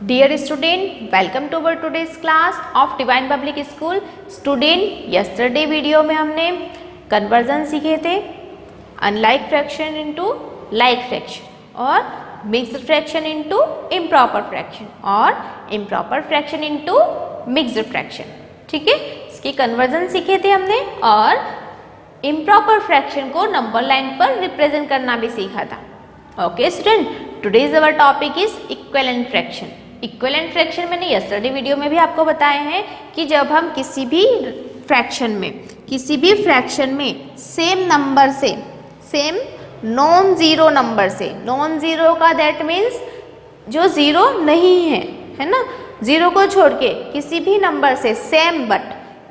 Dear student, welcome to our today's class of Divine Public School. Student, yesterday video में हमने conversion सीखे थे, unlike fraction into like fraction और mixed fraction into improper fraction और improper fraction into mixed fraction. ठीक है, इसकी conversion सीखे थे हमने और इम्प्रॉपर फ्रैक्शन को नंबर लाइन पर रिप्रेजेंट करना भी सीखा था. Okay student, today's our topic is equivalent fraction. Equivalent fraction मैंने यस्टरडे वीडियो में भी आपको बताए हैं कि जब हम किसी भी फ्रैक्शन में सेम नंबर से, सेम नॉन ज़ीरो नंबर से, नॉन ज़ीरो का दैट मीन्स जो ज़ीरो नहीं है ना, ज़ीरो को छोड़ के किसी भी नंबर से सेम बट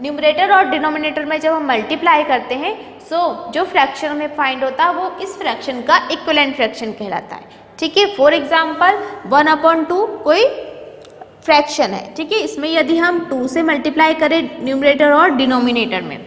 न्यूमरेटर और डिनोमिनेटर में जब हम मल्टीप्लाई करते हैं जो फ्रैक्शन हमें फाइंड होता है वो इस फ्रैक्शन का इक्विवेलेंट फ्रैक्शन कहलाता है. ठीक है, फॉर एग्जाम्पल 1/2 कोई फ्रैक्शन है. ठीक है, इसमें यदि हम 2 से मल्टीप्लाई करें न्यूमरेटर और डिनोमिनेटर में,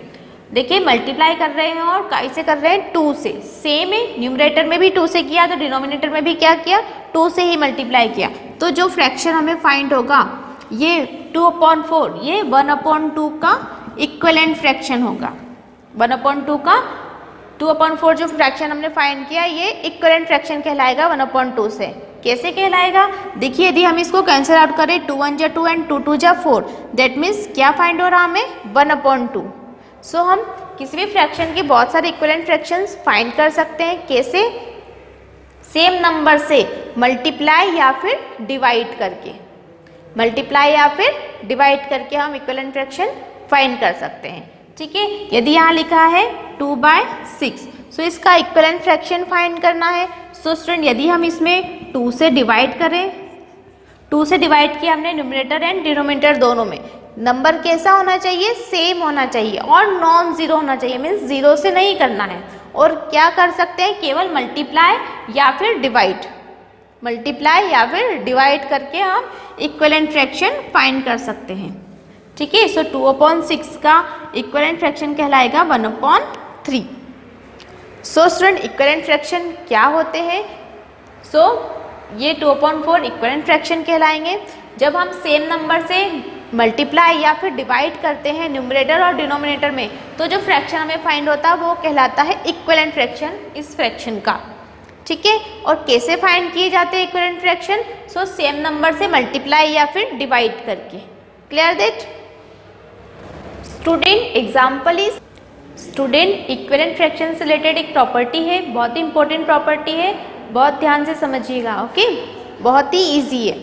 देखिए मल्टीप्लाई कर रहे हैं और कैसे कर रहे हैं, 2 से. सेम है, न्यूमरेटर में भी 2 से किया तो डिनोमिनेटर में भी क्या किया, 2 से ही मल्टीप्लाई किया. तो जो फ्रैक्शन हमें फाइंड होगा ये 2/4, ये 1/2 का इक्विवेलेंट फ्रैक्शन होगा. 1/2 का 2/4 जो फ्रैक्शन हमने फाइंड किया ये इक्विवेलेंट फ्रैक्शन कहलाएगा 1/2 से. कैसे कहलाएगा, देखिए यदि हम इसको कैंसिल आउट करें 2 1 जा 2 एंड 2 2 जा 4, दैट मीन्स क्या फाइंड हो रहा हमें, 1/2. सो हम किसी भी फ्रैक्शन के बहुत सारे इक्विवेलेंट फ्रैक्शंस फाइंड कर सकते हैं. कैसे, सेम नंबर से मल्टीप्लाई या फिर डिवाइड करके, मल्टीप्लाई या फिर डिवाइड करके हम इक्विवेलेंट फ्रैक्शन फाइंड कर सकते हैं. ठीक है, यदि यहाँ लिखा है 2/6, सो इसका इक्विवेलेंट फ्रैक्शन फाइंड करना है. सो स्टूडेंट यदि हम इसमें 2 से डिवाइड करें, 2 से डिवाइड किया हमने न्यूमरेटर एंड डिनोमिनेटर दोनों में, नंबर कैसा होना चाहिए, सेम होना चाहिए और नॉन ज़ीरो होना चाहिए, मीन्स ज़ीरो से नहीं करना है. और क्या कर सकते हैं, केवल मल्टीप्लाई या फिर डिवाइड, मल्टीप्लाई या फिर डिवाइड करके हम इक्विवेलेंट फ्रैक्शन फाइंड कर सकते हैं. ठीक है, सो 2/6 का इक्विवेलेंट फ्रैक्शन कहलाएगा 1/3. सो स्टूडेंट इक्विवेलेंट फ्रैक्शन क्या होते हैं, सो ये 2/4 इक्विवेलेंट फ्रैक्शन कहलाएंगे जब हम सेम नंबर से मल्टीप्लाई या फिर डिवाइड करते हैं न्यूमरेटर और डिनोमिनेटर में, तो जो फ्रैक्शन हमें फाइंड होता है वो कहलाता है इक्विवेलेंट फ्रैक्शन इस फ्रैक्शन का. ठीक है, और कैसे फाइंड किए जाते हैं equivalent fraction, so same number से मल्टीप्लाई या फिर डिवाइड करके. Clear that student, example is, student equivalent fraction से रिलेटेड एक प्रॉपर्टी है, बहुत ही इंपॉर्टेंट प्रॉपर्टी है, बहुत ध्यान से समझिएगा. ओके, बहुत ही इजी है.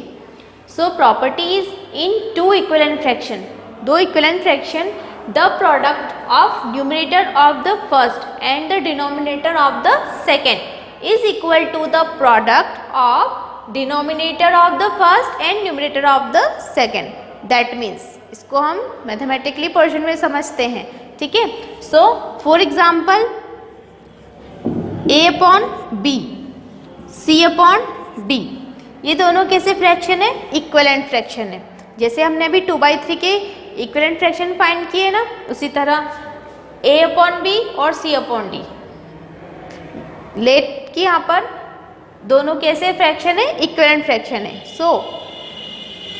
So property is in 2 equivalent fraction, 2 equivalent fraction, the product of numerator of the first and the denominator of the second is equal to the product of denominator of the first and numerator of the second. That means इसको हम mathematically portion में समझते हैं. ठीक है, so for example A/B, C/D, ये दोनों कैसे फ्रैक्शन है, इक्विवेलेंट फ्रैक्शन है. जैसे हमने अभी 2/3 के इक्विवेलेंट फ्रैक्शन फाइंड किए ना, उसी तरह A/B और C/D लेट कि यहाँ पर दोनों कैसे फ्रैक्शन है, इक्विवेलेंट फ्रैक्शन है. So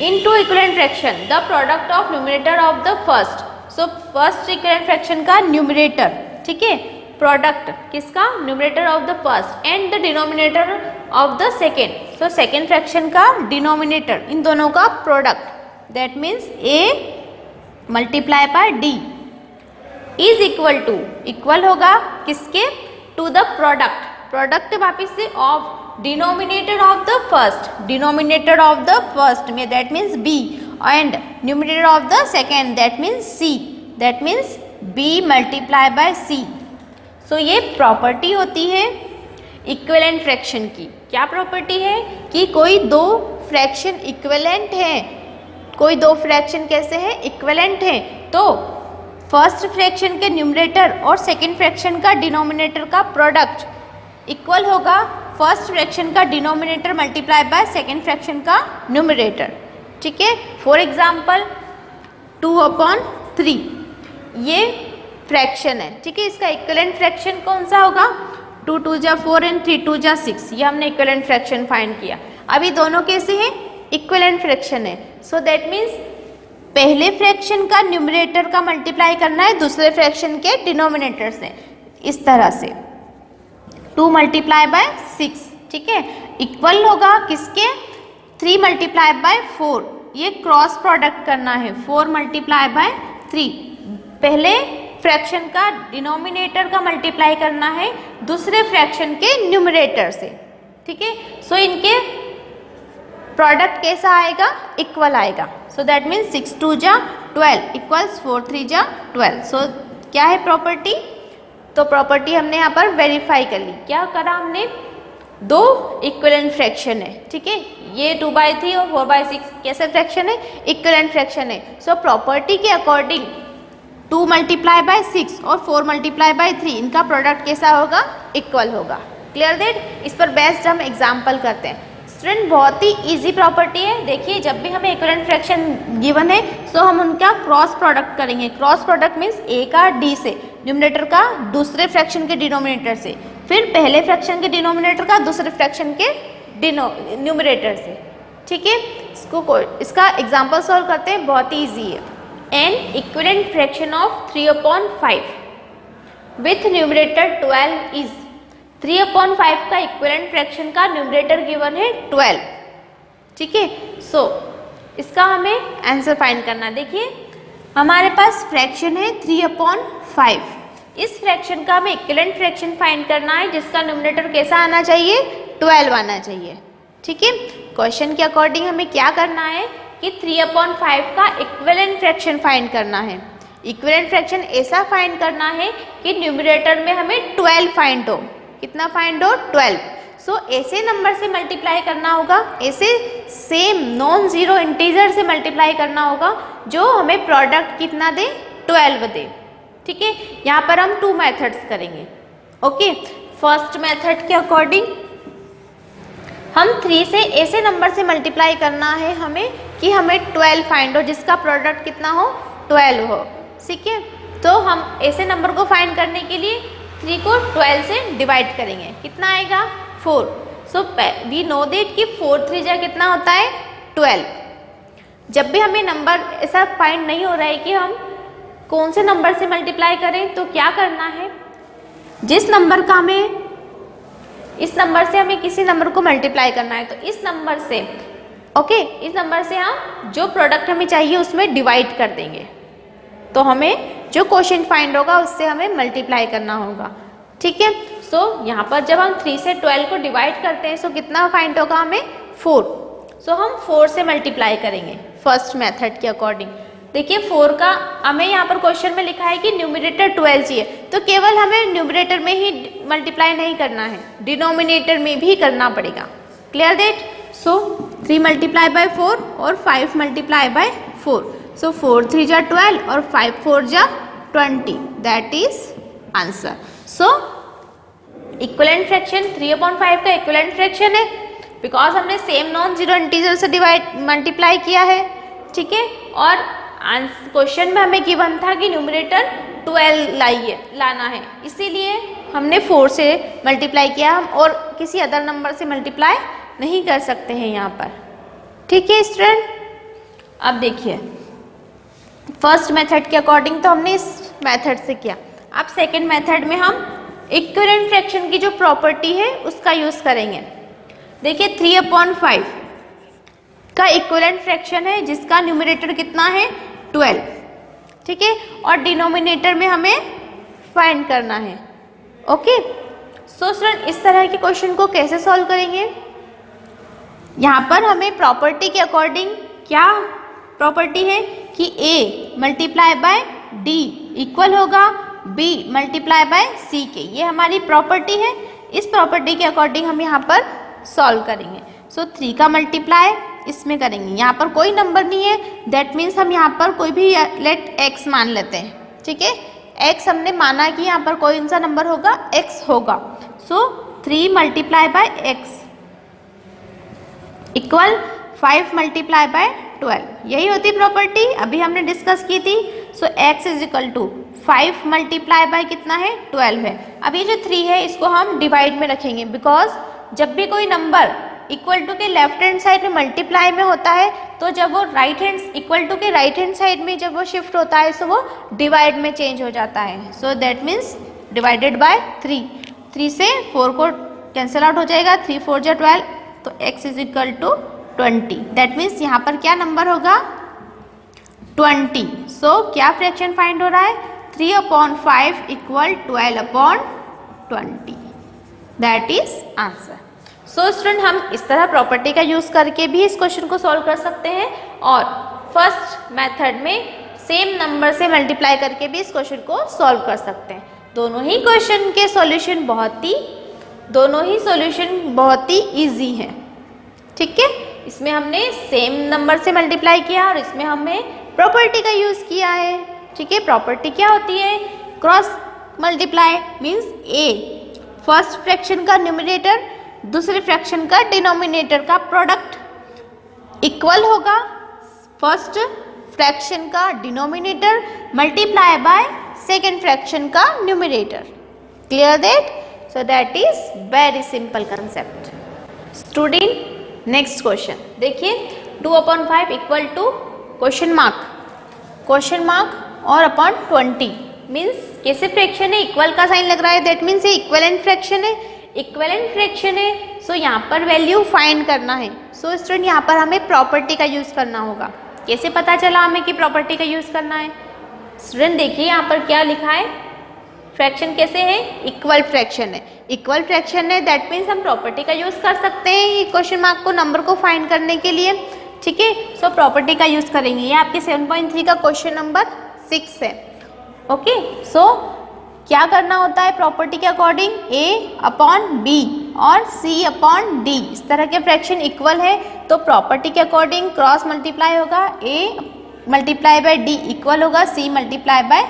in 2 equivalent fraction the product of numerator of the first, so first equivalent fraction का न्यूमरेटर, ठीक है, प्रोडक्ट किसका, numerator of the first and the denominator of the second, so second fraction का denominator, इन दोनों का product, that means A multiply by D is equal to, equal होगा किसके, टू द प्रोडक्ट, प्रोडक्ट वापिस से of denominator of the first, denominator of the first में that means B and numerator of the second that means C, that means B multiply by C. सो ये property होती है equivalent fraction की. क्या property है कि कोई 2 फ्रैक्शन इक्विवेलेंट है, कोई 2 फ्रैक्शन कैसे हैं, इक्विवेलेंट है, तो फर्स्ट फ्रैक्शन के न्यूमरेटर और सेकेंड फ्रैक्शन का डिनोमिनेटर का प्रोडक्ट इक्वल होगा फर्स्ट फ्रैक्शन का denominator multiply by second fraction का न्यूमरेटर. ठीक है, फॉर एग्जाम्पल 2/3 ये फ्रैक्शन है. ठीक है, इसका इक्विवेलेंट फ्रैक्शन कौन सा होगा, 2 2 जा 4 एंड 3 2 जा 6, ये हमने इक्विवेलेंट फ्रैक्शन फाइंड किया. अभी दोनों कैसे हैं, इक्विवेलेंट फ्रैक्शन है। सो दैट मीन्स पहले फ्रैक्शन का न्यूमरेटर का मल्टीप्लाई करना है दूसरे फ्रैक्शन के डिनोमिनेटर से, इस तरह से 2 मल्टीप्लाई बाय 6, ठीक है, इक्वल होगा किसके 3 मल्टीप्लाई बाय 4, ये क्रॉस प्रोडक्ट करना है 4 मल्टीप्लाई बाय 3, पहले फ्रैक्शन का डिनोमिनेटर का मल्टीप्लाई करना है दूसरे फ्रैक्शन के न्यूमरेटर से, ठीक है। सो इनके प्रोडक्ट कैसा आएगा, इक्वल आएगा। सो दैट मीन्स 6 2 जा 12 इक्वल्स 4 3 जा 12। सो क्या है प्रॉपर्टी, तो प्रॉपर्टी हमने यहाँ पर वेरीफाई कर ली। क्या करा हमने, 2 इक्विवेलेंट फ्रैक्शन है, ठीक है, ये 2/3 और 4/6 कैसे फ्रैक्शन है, इक्विवेलेंट फ्रैक्शन है। सो प्रॉपर्टी के अकॉर्डिंग 2 मल्टीप्लाई बाय 6 और 4 मल्टीप्लाई बाय 3 इनका प्रोडक्ट कैसा होगा, इक्वल होगा। Clear that. इस पर बेस्ड हम एग्जाम्पल करते हैं। स्टूडेंट बहुत ही इजी प्रॉपर्टी है। देखिए जब भी हमें इक्विवेलेंट फ्रैक्शन गिवन है सो हम उनका क्रॉस प्रोडक्ट करेंगे। क्रॉस प्रोडक्ट मीन्स ए का डी से, न्यूमरेटर का दूसरे फ्रैक्शन के डिनोमिनेटर से, फिर पहले फ्रैक्शन के डिनोमिनेटर का दूसरे फ्रैक्शन के न्यूमरेटर से, ठीक है। इसका एग्जाम्पल सॉल्व करते हैं, बहुत ही ईजी है। N equivalent fraction of 3/5 with numerator 12 is 3/5 का इक्विवेलेंट फ्रैक्शन का न्यूमरेटर गिवन है 12, ठीक है। सो इसका हमें आंसर फाइंड करना है। देखिए हमारे पास फ्रैक्शन है 3/5, इस फ्रैक्शन का हमें इक्विवेलेंट फ्रैक्शन फाइंड करना है जिसका न्यूमरेटर कैसा आना चाहिए, 12 आना चाहिए, ठीक है। क्वेश्चन के अकॉर्डिंग हमें क्या करना है कि 3/5 का इक्विवेलेंट फ्रैक्शन फाइंड करना है। इक्विवेलेंट फ्रैक्शन ऐसा फाइंड करना है कि न्यूमरेटर में हमें 12 फाइंड हो। कितना फाइंड हो, 12। सो ऐसे नंबर से मल्टीप्लाई करना होगा, ऐसे सेम नॉन जीरो इंटीजर से मल्टीप्लाई करना होगा जो हमें प्रोडक्ट कितना दे, 12 दे, ठीक है। यहाँ पर हम 2 मेथड्स करेंगे, ओके। फर्स्ट मेथड के अकॉर्डिंग हम 3 से ऐसे नंबर से मल्टीप्लाई करना है हमें कि हमें 12 फाइंड हो जिसका प्रोडक्ट कितना हो, 12 हो, ठीक है। तो हम ऐसे नंबर को फाइंड करने के लिए 3 को 12 से डिवाइड करेंगे, कितना आएगा 4। सो वी नो दैट कि 4 3 जा कितना होता है 12। जब भी हमें नंबर ऐसा फाइंड नहीं हो रहा है कि हम कौन से नंबर से मल्टीप्लाई करें, तो क्या करना है, जिस नंबर का हमें, इस नंबर से हमें किसी नंबर को मल्टीप्लाई करना है तो इस नंबर से, ओके, इस नंबर से हम जो प्रोडक्ट हमें चाहिए उसमें डिवाइड कर देंगे, तो हमें जो क्वोशिएंट फाइंड होगा उससे हमें मल्टीप्लाई करना होगा, ठीक है। सो यहाँ पर जब हम 3 से 12 को डिवाइड करते हैं सो कितना फाइंड होगा हमें, 4। सो हम 4 से मल्टीप्लाई करेंगे फर्स्ट मेथड के अकॉर्डिंग। देखिए 4 का हमें यहाँ पर क्वेश्चन में लिखा है कि न्यूमरेटर 12 चाहिए, तो केवल हमें न्यूमरेटर में ही मल्टीप्लाई नहीं करना है, डिनोमिनेटर में भी करना पड़ेगा। Clear that. So 3 multiply bye 4 और 5 मल्टीप्लाई बाय 4। सो 4 3 जा 12 और 5 4 जा 20, that is answer. So equivalent fraction 3/5 का इक्विवेलेंट फ्रैक्शन है बिकॉज हमने सेम नॉन जीरो इंटीजर से मल्टीप्लाई किया है, ठीक है। और क्वेश्चन में हमें गिवन था कि न्यूमरेटर 12 लाना है, इसीलिए हमने 4 से मल्टीप्लाई किया। हम और किसी अदर नंबर से मल्टीप्लाई नहीं कर सकते हैं यहाँ पर, ठीक है स्टूडेंट। अब देखिए फर्स्ट मेथड के अकॉर्डिंग तो हमने इस मेथड से किया। अब सेकंड मेथड में हम इक्विवेलेंट फ्रैक्शन की जो प्रॉपर्टी है उसका यूज़ करेंगे। देखिए 3/5 का इक्विवेलेंट फ्रैक्शन है जिसका न्यूमरेटर कितना है 12, ठीक है, और डिनोमिनेटर में हमें फाइंड करना है, ओके। सो स्टूडेंट इस तरह के क्वेश्चन को कैसे सॉल्व करेंगे, यहाँ पर हमें प्रॉपर्टी के अकॉर्डिंग क्या प्रॉपर्टी है कि a multiply by d equal होगा b मल्टीप्लाई बाय c के, ये हमारी प्रॉपर्टी है। इस प्रॉपर्टी के अकॉर्डिंग हम यहाँ पर सॉल्व करेंगे। सो 3 का मल्टीप्लाई इसमें करेंगे, यहाँ पर कोई नंबर नहीं है, दैट मीन्स हम यहाँ पर कोई भी लेट x मान लेते हैं, ठीक है। x हमने माना कि यहाँ पर कोई सा नंबर होगा x होगा। So 3 multiply by x equal 5 multiply by 12, यही होती प्रॉपर्टी अभी हमने डिस्कस की थी। So x is equal to 5 multiply by कितना है 12 है। अब ये जो 3 है इसको हम डिवाइड में रखेंगे बिकॉज जब भी कोई नंबर इक्वल टू के लेफ्ट हैंड साइड में मल्टीप्लाई में होता है, तो जब वो राइट हैंड इक्वल टू के राइट हैंड साइड में जब वो शिफ्ट होता है, सो वो डिवाइड में चेंज हो जाता है। So that means divided by 3, 3 से 4 को कैंसिल आउट हो जाएगा, 3 4 जा 12, तो x is equal to 20। That means यहाँ पर क्या नंबर होगा 20। सो क्या फ्रैक्शन फाइंड हो रहा है 3/5 equal 12/20। That is answer. So student हम इस तरह प्रॉपर्टी का यूज करके भी इस क्वेश्चन को सॉल्व कर सकते हैं और फर्स्ट मेथड में सेम नंबर से मल्टीप्लाई करके भी इस क्वेश्चन को सॉल्व कर सकते हैं। दोनों ही क्वेश्चन के सॉल्यूशन बहुत ही इजी हैं। ठीक है, इसमें हमने सेम नंबर से मल्टीप्लाई किया और इसमें हमने प्रॉपर्टी का यूज किया है। ठीक है, प्रॉपर्टी क्या होती है, cross multiply means a first fraction का न्यूमरेटर दूसरे फ्रैक्शन का डिनोमिनेटर का प्रोडक्ट इक्वल होगा फर्स्ट फ्रैक्शन का denominator multiply by second fraction का numerator. Clear that? So that is very simple concept. Student next question देखिए, 2/5 इक्वल टू क्वेश्चन मार्क और upon 20 means कैसे फ्रैक्शन है, इक्वल का साइन लग रहा है, दैट मीन्स ये इक्विवेलेंट फ्रैक्शन है। सो यहाँ पर वैल्यू फाइंड करना है। सो स्टूडेंट यहाँ पर हमें प्रॉपर्टी का यूज करना होगा। कैसे पता चला हमें कि प्रॉपर्टी का यूज करना है? स्टूडेंट देखिए यहाँ पर क्या लिखा है, फ्रैक्शन कैसे है, इक्वल फ्रैक्शन है, दैट मीन्स हम प्रॉपर्टी का यूज कर सकते हैं ये क्वेश्चन मार्क को नंबर को फाइंड करने के लिए। ठीक है, सो प्रॉपर्टी का यूज करेंगे। ये आपके 7.3 का क्वेश्चन नंबर 6 है। ओके, सो क्या करना होता है प्रॉपर्टी के अकॉर्डिंग, A/B और C/D इस तरह के फ्रैक्शन इक्वल है तो प्रॉपर्टी के अकॉर्डिंग क्रॉस मल्टीप्लाई होगा, A multiply by D equal होगा C मल्टीप्लाई बाय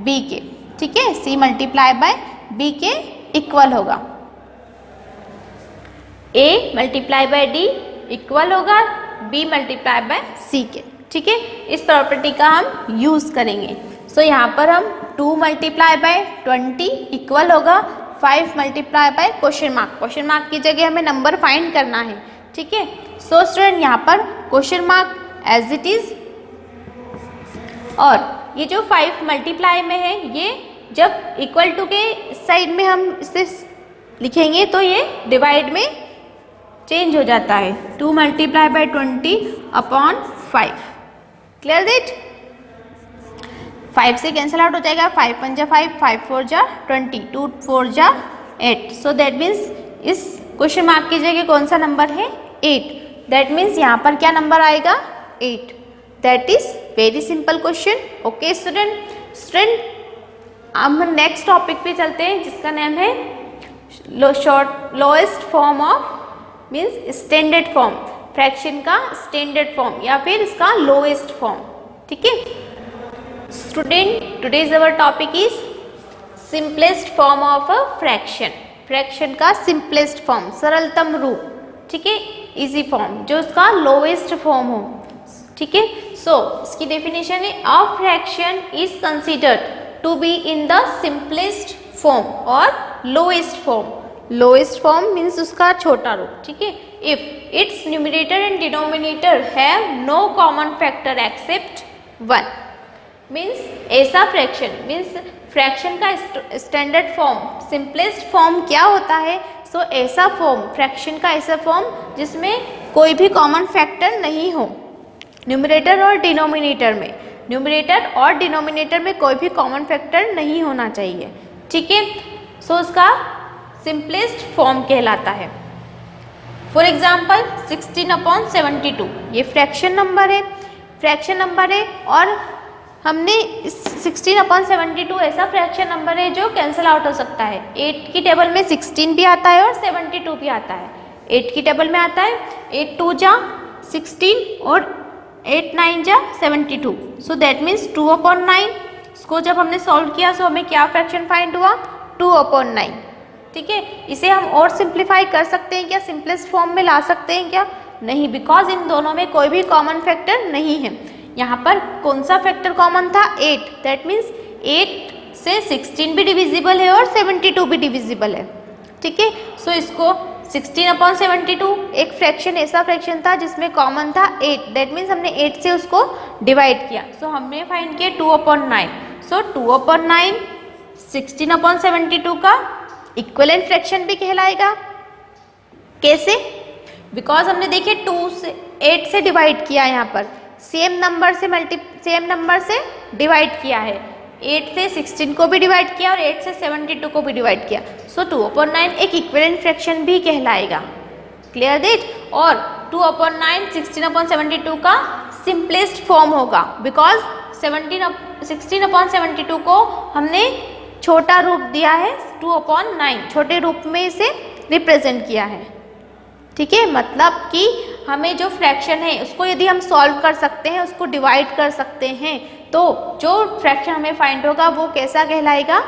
B के। ठीक है, C मल्टीप्लाई बाय B के इक्वल होगा, A multiply by D equal होगा B मल्टीप्लाई बाय C के। ठीक है, इस प्रॉपर्टी का हम यूज करेंगे। सो यहाँ पर हम 2 मल्टीप्लाई बाय 20 इक्वल होगा 5 मल्टीप्लाई बाय क्वेश्चन मार्क की जगह हमें नंबर फाइंड करना है। ठीक है, सो स्टूडेंट यहाँ पर question mark as it is और ये जो 5 मल्टीप्लाई में है ये जब इक्वल टू के साइड में हम इसे लिखेंगे तो ये डिवाइड में चेंज हो जाता है, 2 मल्टीप्लाई बाय 20/5। Clear that? 5 से कैंसिल आउट हो जाएगा, 5 1 जा 5, 5 4 जा 20, 2 4 जा 8। सो दैट मीन्स इस क्वेश्चन मार्क की जगह कौन सा नंबर है 8। दैट मीन्स यहाँ पर क्या नंबर आएगा 8। That is very simple question. Okay student हम नेक्स्ट टॉपिक पे चलते हैं जिसका नाम है lowest form of means standard form, fraction का स्टैंडर्ड फॉर्म या फिर इसका लोएस्ट फॉर्म। ठीक है student, today's our topic is simplest form of a fraction का सिंपलेस्ट फॉर्म, सरलतम रूप। ठीक है, इजी फॉर्म जो उसका लोएस्ट फॉर्म हो। ठीक है, सो इसकी डेफिनेशन है a fraction is considered to be in the simplest form और lowest form. Lowest form means उसका छोटा रूप। ठीक है, if its numerator and denominator have no common factor except 1 means ऐसा फ्रैक्शन मीन्स फ्रैक्शन का स्टैंडर्ड फॉर्म सिंपलेस्ट फॉर्म क्या होता है। सो ऐसा फॉर्म, फ्रैक्शन का ऐसा फॉर्म जिसमें कोई भी कॉमन फैक्टर नहीं हो न्यूमरेटर और डिनोमिनेटर में, न्यूमरेटर और डिनोमिनेटर में कोई भी कॉमन फैक्टर नहीं होना चाहिए। ठीक है, सो उसका सिंपलेस्ट फॉर्म कहलाता है। फॉर एग्जाम्पल 16/72 ये फ्रैक्शन नंबर है और हमने 16/72 ऐसा फ्रैक्शन नंबर है जो कैंसिल आउट हो सकता है। 8 की टेबल में 16 भी आता है और 72 भी आता है। 8 की टेबल में आता है 8 2 जा 16 और 8 9 जा 72। So that means 2/9। इसको जब हमने सॉल्व किया सो हमें क्या फ्रैक्शन फाइंड हुआ 2/9। ठीक है, इसे हम और सिंप्लीफाई कर सकते हैं क्या, सिंपलेस्ट फॉर्म में ला सकते हैं क्या? नहीं, बिकॉज इन दोनों में कोई भी कॉमन फैक्टर नहीं है। यहाँ पर कौन सा फैक्टर कॉमन था 8, दैट मीन्स 8 से 16 भी डिविजिबल है और 72 भी डिविजिबल है। ठीक है, सो इसको 16/72 एक फ्रैक्शन ऐसा फ्रैक्शन था जिसमें कॉमन था 8, दैट मीन्स हमने 8 से उसको डिवाइड किया। सो हमने फाइंड किया 2/9। सो 2/9 16/72 का इक्विवेलेंट फ्रैक्शन भी कहलाएगा। कैसे? बिकॉज हमने देखिए 2 से 8 से डिवाइड किया, यहाँ पर सेम नंबर से डिवाइड किया है। 8 से 16 को भी डिवाइड किया और 8 से 72 को भी डिवाइड किया। सो 2/9 एक इक्विवेलेंट फ्रैक्शन भी कहलाएगा। Clear that? और 2/9 16/72 का सिंपलेस्ट फॉर्म होगा, बिकॉज 16/72 को हमने छोटा रूप दिया है, 2/9 छोटे रूप में इसे रिप्रेजेंट किया है। ठीक है, मतलब कि हमें जो फ्रैक्शन है उसको यदि हम सॉल्व कर सकते हैं, उसको डिवाइड कर सकते हैं, तो जो फ्रैक्शन हमें फाइंड होगा वो कैसा कहलाएगा?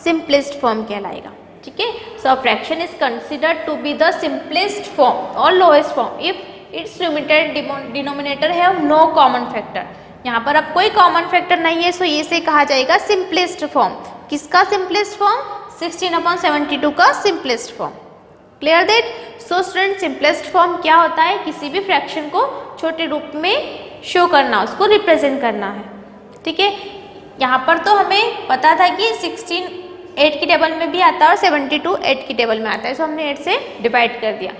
सिंपलेस्ट फॉर्म कहलाएगा। ठीक है, so fraction is considered to be the simplest form और lowest form if its numerator denominator have no common factor. यहाँ पर अब कोई कॉमन फैक्टर नहीं है, सो ये से कहा जाएगा सिंपलेस्ट फॉर्म। किसका सिंपलेस्ट फॉर्म? 16/72 का simplest form. Clear that? So student, simplest form क्या होता है? किसी भी फ्रैक्शन को छोटे रूप में शो करना, उसको रिप्रेजेंट करना है। ठीक है, यहाँ पर तो हमें पता था कि 16 8 की टेबल में भी आता है और 72 8 की टेबल में आता है, सो हमने 8 से डिवाइड कर दिया।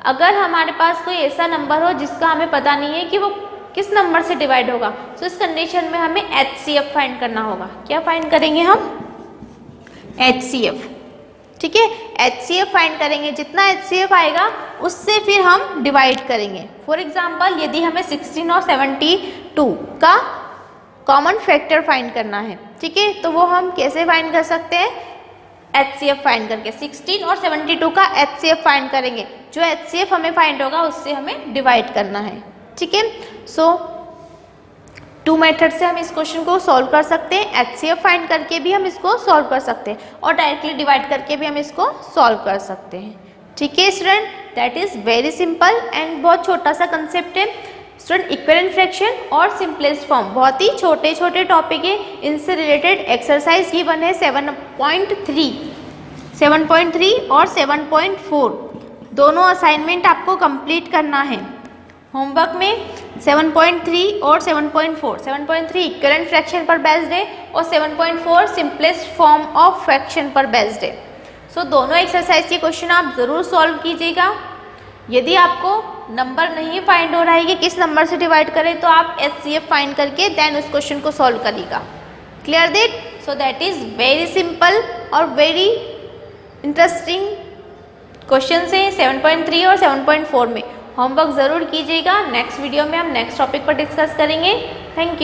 अगर हमारे पास कोई ऐसा नंबर हो जिसका हमें पता नहीं है कि वो किस नंबर से डिवाइड होगा, सो इस कंडीशन में हमें HCF फाइंड करना होगा। क्या फाइंड करेंगे हम? HCF। ठीक है, HCF फाइंड करेंगे। जितना HCF आएगा उससे फिर हम डिवाइड करेंगे। फॉर एग्जाम्पल, यदि हमें 16 और 72 का कॉमन फैक्टर फाइंड करना है, ठीक है, तो वो हम कैसे फाइंड कर सकते हैं? HCF फाइंड करके 16 और 72 का HCF फाइंड करेंगे। जो HCF हमें फाइंड होगा उससे हमें डिवाइड करना है। ठीक है, सो 2 मेथड से हम इस क्वेश्चन को सॉल्व कर सकते हैं। HCF फाइंड करके भी हम इसको सॉल्व कर सकते हैं और डायरेक्टली डिवाइड करके भी हम इसको सॉल्व कर सकते हैं। ठीक है student, that is very simple and बहुत छोटा सा कंसेप्ट है स्टूडेंट। इक्विवेलेंट फ्रैक्शन और सिंपलेस्ट फॉर्म बहुत ही छोटे छोटे टॉपिक है। इनसे रिलेटेड एक्सरसाइज गिवन है 7.3 और 7.4 दोनों असाइनमेंट आपको कंप्लीट करना है। होमवर्क में 7.3 और 7.4, 7.3 इक्विवेलेंट फ्रैक्शन पर बेस्ड है और 7.4 सिंपलेस्ट फॉर्म ऑफ फ्रैक्शन पर बेस्ड है। सो दोनों एक्सरसाइज के क्वेश्चन आप ज़रूर सॉल्व कीजिएगा। यदि आपको नंबर नहीं फाइंड हो रहा है कि किस नंबर से डिवाइड करें, तो आप HCF फाइंड करके देन उस क्वेश्चन को सॉल्व करिएगा। Clear that? So that is very simple और वेरी इंटरेस्टिंग क्वेश्चन है 7.3 और 7.4 में। होमवर्क ज़रूर कीजिएगा। नेक्स्ट वीडियो में हम नेक्स्ट टॉपिक पर डिस्कस करेंगे। Thank you.